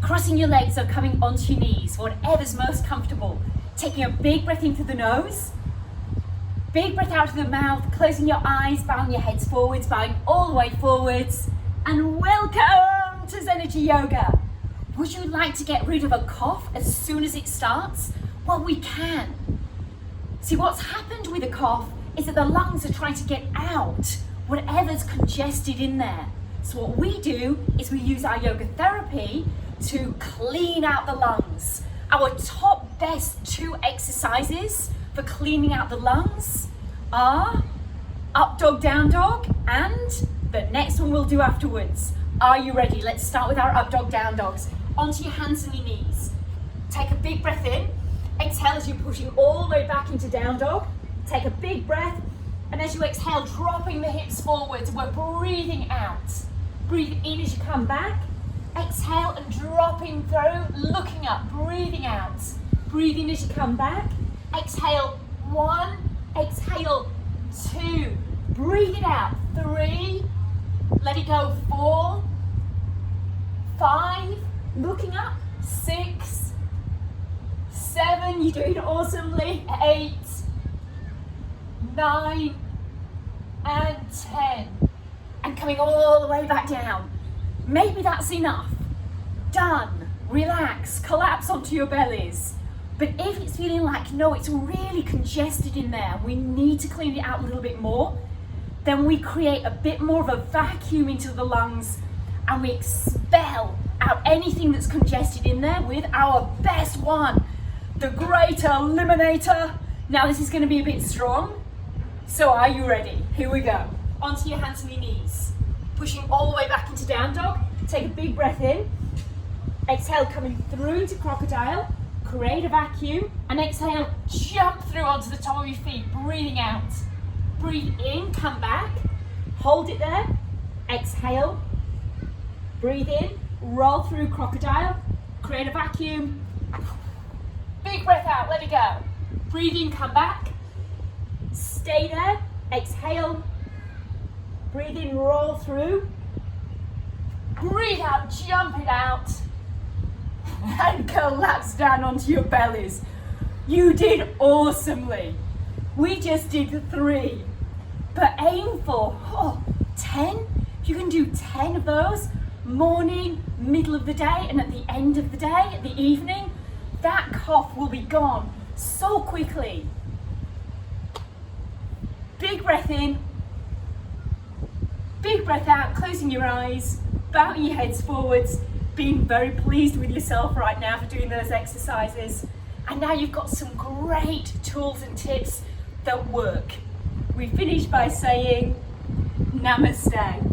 Crossing your legs or coming onto your knees, whatever's most comfortable. Taking a big breath in through the nose, big breath out through the mouth, closing your eyes, bowing your heads forwards, bowing all the way forwards, and welcome to Zenergy Yoga. Would you like to get rid of a cough as soon as it starts? Well, we can. See, what's happened with a cough is that the lungs are trying to get out whatever's congested in there. So what we do is we use our yoga therapy to clean out the lungs. Our top best 2 exercises for cleaning out the lungs are up dog, down dog, and the next one we'll do afterwards. Are you ready? Let's start with our up dog, down dogs. Onto your hands and your knees. Take a big breath in. Exhale as you're pushing all the way back into down dog. Take a big breath, and as you exhale, dropping the hips forwards. We're breathing out. Breathe in as you come back. Exhale and dropping through, looking up, breathing out. Breathe in as you come back. Exhale, 1, exhale, 2. Breathe it out, 3. Let it go, 4, 5. Looking up, 6, 7. You're doing awesomely. 8, 9, and 10. And coming all the way back down. Maybe that's enough. Done. Relax, collapse onto your bellies. But if it's feeling like, no, it's really congested in there, we need to clean it out a little bit more, then we create a bit more of a vacuum into the lungs and we expel out anything that's congested in there with our best one, the great eliminator. Now this is going to be a bit strong, so are you ready? Here we go. Onto your hands and your knees. Pushing all the way back into down dog. Take a big breath in. Exhale, coming through into crocodile. Create a vacuum. And exhale, jump through onto the top of your feet. Breathing out. Breathe in, come back. Hold it there. Exhale. Breathe in. Roll through crocodile. Create a vacuum. Big breath out, let it go. Breathe in, come back. Stay there. Exhale. Breathe in, roll through. Breathe out, jump it out. And collapse down onto your bellies. You did awesomely. We just did 3. But aim for 10. You can do 10 of those. Morning, middle of the day, and at the end of the day, at the evening. That cough will be gone so quickly. Big breath in. Big breath out, closing your eyes, bowing your heads forwards, being very pleased with yourself right now for doing those exercises. And now you've got some great tools and tips that work. We finish by saying namaste.